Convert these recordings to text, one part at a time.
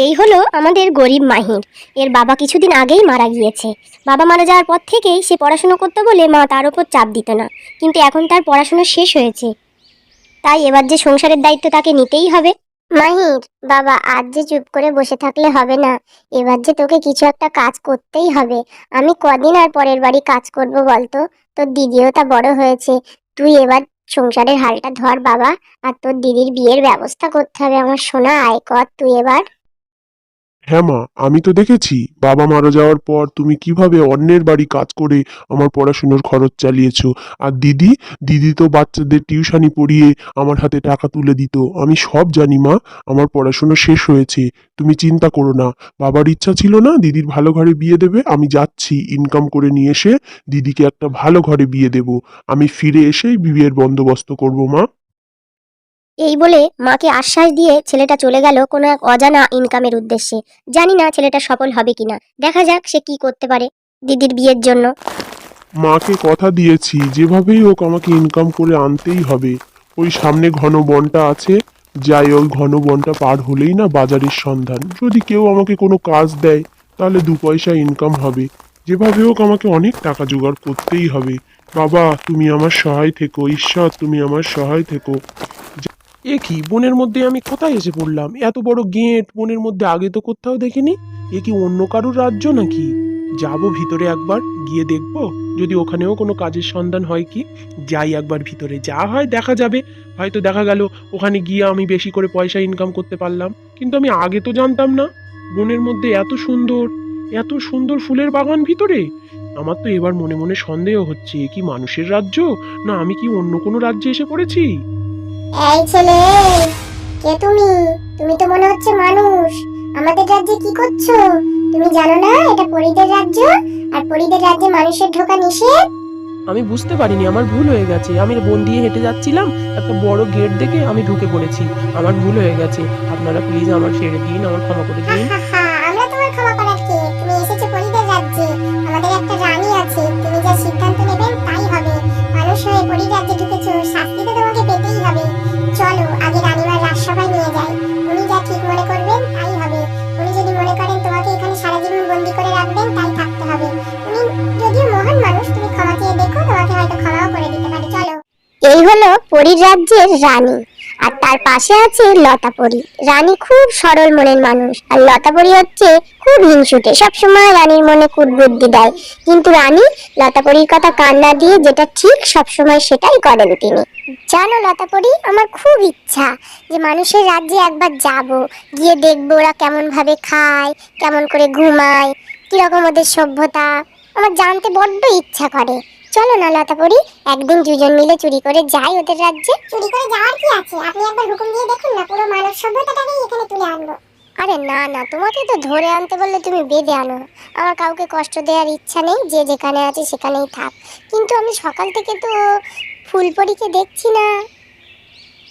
এই হলো আমাদের গরিব মাহির। এর বাবা কিছুদিন আগেই মারা গিয়েছে। বাবা মারা যাওয়ার পর থেকেই সে পড়াশুনো করতে বলে মা তার ওপর চাপ দিত না, কিন্তু এখন তার পড়াশুনো শেষ হয়েছে, তাই এবার যে সংসারের দায়িত্ব তাকে নিতেই হবে। মাহির বাবা, আজ যে চুপ করে বসে থাকলে হবে না, এবার যে তোকে কিছু একটা কাজ করতেই হবে। আমি কদিন আর পরের বাড়ি কাজ করব বলতো? তোর দিদিও তা বড় হয়েছে, তুই এবার সংসারের হালটা ধর বাবা। আর তোর দিদির বিয়ের ব্যবস্থা করতে হবে আমার সোনা, আয় কর তুই এবার। হ্যাঁ মা, আমি তো দেখেছি বাবা মারা যাওয়ার পর তুমি কিভাবে অন্যের বাড়ি কাজ করে আমার পড়াশুনোর খরচ চালিয়েছো। আর দিদি দিদি তো বাচ্চাদের টিউশনি পড়িয়ে আমার হাতে টাকা তুলে দিত। আমি সব জানি মা, আমার পড়াশুনো শেষ হয়েছে, তুমি চিন্তা করো না। বাবার ইচ্ছা ছিল না দিদির ভালো ঘরে বিয়ে দেবে, আমি যাচ্ছি ইনকাম করে নিয়ে এসে দিদিকে একটা ভালো ঘরে বিয়ে দেব। আমি ফিরে এসেই বিয়ের বন্দোবস্ত করব মা। এই বলে মাকে আশ্বাস দিয়ে ছেলেটা চলে গেল কোনো এক অজানা ইনকামের উদ্দেশ্যে। জানি না ছেলেটা সফল হবে কিনা, দেখা যাক সে কি করতে পারে দিদির বিয়ের জন্য। মাকে কথা দিয়েছি যেভাবেই হোক আমাকে ইনকাম করে আনতেই হবে। ওই সামনে ঘন বনটা আছে, যাই ওই ঘন বনটা পার হলেই না বাজারের সন্ধান। যদি কেউ আমাকে কোনো কাজ দেয় তাহলে দু পয়সা ইনকাম হবে। যেভাবে হোক আমাকে অনেক টাকা জোগাড় করতেই হবে। বাবা তুমি আমার সহায় থেকো, ঈশ্বর তুমি আমার সহায় থেকো। এ কি বনের মধ্যে আমি কোথায় এসে পড়লাম? এত বড় গেট বনের মধ্যে আগে তো কোথাও দেখিনি। এ কি অন্য কারোর রাজ্য নাকি? যাব ভিতরে একবার গিয়ে দেখব, যদি ওখানেও কোনো কাজের সন্ধান হয় কি। যাই একবার ভিতরে, যা হয় দেখা যাবে। হয়তো দেখা গেল ওখানে গিয়ে আমি বেশি করে পয়সা ইনকাম করতে পারলাম। কিন্তু আমি আগে তো জানতাম না বনের মধ্যে এত সুন্দর, এত সুন্দর ফুলের বাগান ভিতরে। আমার তো এবার মনে মনে সন্দেহ হচ্ছে, এ কি মানুষের রাজ্য, না আমি কি অন্য কোনো রাজ্যে এসে পড়েছি? এই ছেলে, কে তুমি? তুমি তো মনে হচ্ছে মানুষ। আমাদের রাজ্যে কি করছো? তুমি জানো না এটা পরীদের রাজ্য, আর পরীদের রাজ্যে মানুষের ঢোকা নিষেধ। আমি বুঝতে পারিনি, আমার ভুল হয়ে গেছে। আমি বন দিয়ে হেঁটে যাচ্ছিলাম, একটা বড় গেট দেখে আমি ঢুকে পড়েছি। আমার ভুল হয়ে গেছে, আপনারা প্লিজ আমার ছেড়ে দিন, আমার ক্ষমা করে দিন। আমরা তোমার ক্ষমা করার কে? তুমি এসেছো পরীদের রাজ্যে। আমাদের একটা রানী আছে, তুমি যা সিদ্ধান্ত নেবেন তাই হবে। মানুষ হয়ে পরীর রাজ্যে ঢুকেছো, শাস্তি তো তোমাকে পেতেই হবে। চলো আগে রানীমার রাজসভায় নিয়ে যাই, উনি যা ঠিক মনে করবেন তাই হবে। উনি যদি মনে করেন তোমাকে এখানে সারা জীবন বন্দি করে রাখবেন, তাই থাকতে হবে। উনি যদিও মহান মানুষ, তুমি ক্ষমা চেয়ে দেখো, তোমাকে হয়তো ক্ষমাও করে দিতে পারে। চলো। এই হলো পরীর রাজ্যের রানী, আর তার পাশে আছে লতাপরি। রানী খুব সরল মনের মানুষ, আর লতাপরি হচ্ছে খুব হিংসুটে, সবসময় রানীর মনে কুটবুদ্ধি দেয়। কিন্তু রানী লতাপরির কথা কান না দিয়ে যেটা ঠিক সবসময় সেটাই করেন তিনি। জানো লতাপরি, আমার খুব ইচ্ছা যে মানুষের রাজ্যে একবার যাব, গিয়ে দেখবো ওরা কেমন ভাবে খায়, কেমন করে ঘুমায়, কিরকম ওদের সভ্যতা। আমার জানতে বড্ড ইচ্ছা করে। চলো না লতাপরি, একদিন দুজন মিলে চুরি করে যাই ওদের রাজ্যে। চুরি করে যাওয়ার কি আছে, আপনি একবার হুকুম দিয়ে দেখুন না, পুরো মানব সভ্যতাটাকেই এখানে তুলে আনবো। আরে না না, তোমাকে তো ধরে আনতে বললে তুমি বেঁধে আনো। আমার কাউকে কষ্ট দেওয়ার ইচ্ছা নেই, যে যেখানে আছে সেখানেই থাক। কিন্তু আমি সকাল থেকে তো ফুলপরীকে দেখছি না।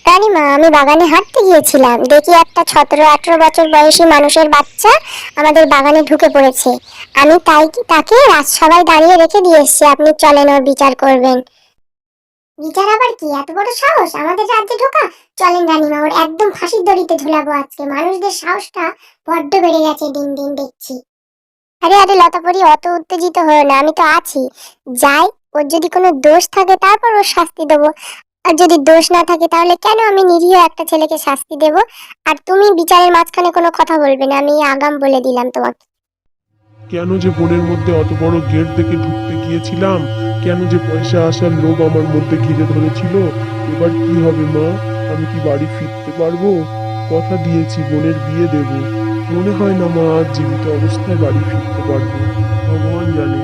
রানীমা, আমি বাগানে হাঁটতে গিয়েছিলাম, দেখি একটা 17-18 বছর বয়সী মানুষের বাচ্চা আমাদের বাগানে ঢুকে পড়েছে। আমি তাই তাকে রাজসভায় দাঁড়িয়ে রেখে দিয়ে এসেছি, আপনি চলেন ওর বিচার করবেন। বিচার আবার কি? এত বড় সাহস আমাদের রাজ্যে ঢোকা! চলেন রানীমা, ওর একদম ফাঁসির দড়িতে ঝুলাবো আজকে। মানুষদের সাহসটা বড্ড বেড়ে গেছে দিন দিন দেখছি। আরে আরে লতাপরি, অত উত্তেজিত হয়ে না, আমি তো আছি। যাই, ওর যদি কোনো দোষ থাকে তারপর ওর শাস্তি দেবো। আর যদি দোষ না থাকে তাহলে কেন আমি নিরীহ একটা ছেলেকে শাস্তি দেব? আর তুমি বিচারের মাঝখানে কোনো কথা বলবে না, আমি আগাম বলে দিলাম তোমাকে। কেন যে বনের মধ্যে অত বড় গেট দেখে ঢুকতে গিয়েছিলাম, কেন যে পয়সা আসার লোভ আমার মধ্যে ঘিরে ধরেছিল। এবার কি হবে মা, আমি কি বাড়ি ফিরতে পারবো? কথা দিয়েছি বোনের বিয়ে দেব, মনে হয় না মা আজ জীবিত অবস্থায় বাড়ি ফিরতে পারবো। ভগবান জানে।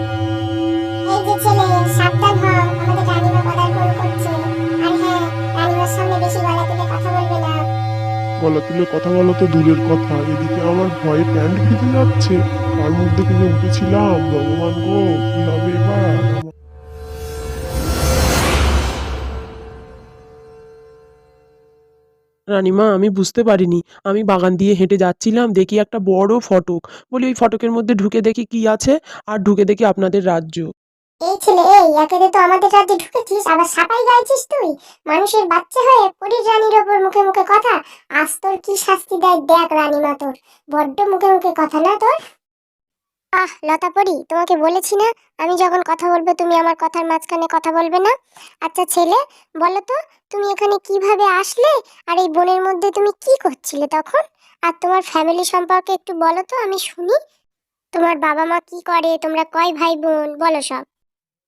এই যে ছেলে, সাবধান হও, আমাদের রানীমা পদার্পণ করছে। আর হ্যাঁ, রানীমার সামনে বেশি গলা তুলে কথা বলবে না। গলা তুলে কথা বলা তো দূরের কথা, এদিকে আমার ভয়ে প্যান্ট ভিজে যাচ্ছে। তার মধ্যে থেকে উঠেছিলাম, ভগবান গো কি হবে এবার। রানীমা, আমি বুঝতে পারিনি। আমি বাগান দিয়ে হেঁটে যাচ্ছিলাম, দেখি একটা বড় ফটক। বলি ওই ফটকের মধ্যে ঢুকে দেখি কি আছে, আর ঢুকে দেখি আপনাদের রাজ্য। এই ছেলে, এই একেতে তো আমাদের রাজ্যে ঢুকেছিস, আবার সাপাই গাইছিস তুই। মানুষের বাচ্চা হয়ে পরীর রানীর ওপর মুখে মুখে কথা। আজ তোর কি শাস্তি দেয় দেখ রানীমা তোর। বড্ড মুখে মুখে কথা না তোর। লতা পরি, তোমাকে বলেছি না আমি যখন কথা বলবো তুমি আমার কথার মাঝখানে কথা বলবে না। আচ্ছা ছেলে, বলো তো তুমি এখানে কিভাবে আসলে, আর এই বনের মধ্যে তুমি কি করছিলে তখন? আর তোমার ফ্যামিলি সম্পর্কে একটু বলো তো, আমি শুনি। তোমার বাবা মা কি করে, তোমরা কয় ভাই বোন, বলো সব।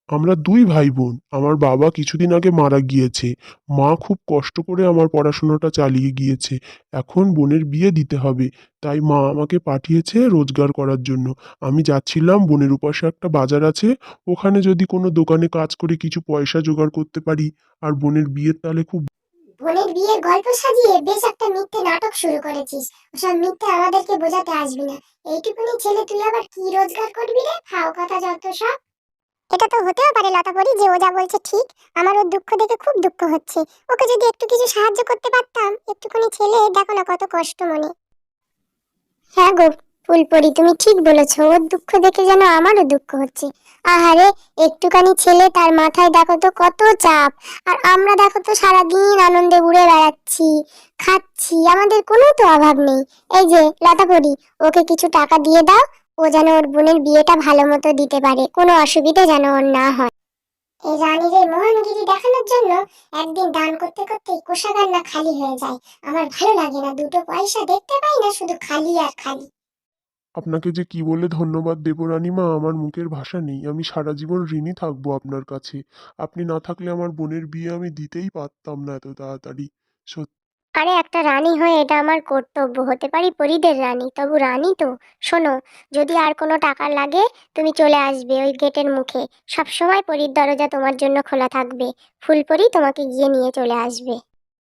আমরা দুই ভাই বোন। আমার বাবা কিছুদিন আগে মারা গিয়েছে। মা খুব কষ্ট করে আমার পড়াশোনাটা চালিয়ে গিয়েছে। এখন বোনের বিয়ে দিতে হবে, তাই মা আমাকে পাঠিয়েছে রোজগার করার জন্য। আমি যাচ্ছিলাম, বোনের উপাসে একটা বাজার আছে, ওখানে যদি কোনো দোকানে কাজ করে কিছু পয়সা জোগাড় করতে পারি, আর বোনের বিয়ের তাহলে খুব। বোনের বিয়ের গল্প সাজিয়ে বেশ একটা মিথ্যে নাটক শুরু করেছিস। ওসব মিথ্যে আমাদেরকে বোঝাতে আসবি না। এইটুকুনি ছেলে, তুই আবার কি রোজগার করবি রে? ফাও কথা যত সব। এটা তো হতেও পারে লতাপরি যে ও যা বলছে ঠিক। আমার ওর দুঃখ দেখে খুব দুঃখ হচ্ছে। ওকে যদি একটু কিছু সাহায্য করতে পারতাম। একটুখানি ছেলে, দেখো না কত কষ্ট মনে। হ্যাঁ গো ফুলপরি, তুমি ঠিক বলেছো। ওর দুঃখ দেখে যেন আমারও দুঃখ হচ্ছে। আহারে, একটুখানি ছেলে, তার মাথায় দেখো তো কত চাপ। আর আমরা দেখো তো সারাদিন আনন্দে উড়ে বেড়াচ্ছি, খাচ্ছি, আমাদের কোনো তো অভাব নেই। এই যে লতাপরি, ওকে কিছু টাকা দিয়ে দাও। ও যেন ওর বোনের বিয়েটা ভালো মতো দিতে পারে, কোনো অসুবিধা যেন ওর না হয়। এই রানীর মোহনগিরি দেখানোর জন্য একদিন দান করতে করতে কোষাগার না খালি হয়ে যায়। আমার ভালো লাগে না, দুটো পয়সা দেখতে পাই না, শুধু খালি আর খালি। আপনাকে যে কি বলে ধন্যবাদ দেব রানীমা, আমার মুখের ভাষা নেই। আমি সারা জীবন ঋণী থাকবো আপনার কাছে। আপনি না থাকলে আমার বোনের বিয়ে আমি দিতেই পারতাম না এত তাড়াতাড়ি। সত্যি। আরে একটা রানী হয়ে এটা আমার কর্তব্য। হতে পারি পরীদের রানী, তবু রানী তো। শোনো, যদি আর কোনো টাকা লাগে তুমি চলে আসবে ওই গেটের মুখে। সব সময় পরীর দরজা তোমার জন্য খোলা থাকবে। ফুলপরি তোমাকে গিয়ে নিয়ে চলে আসবে।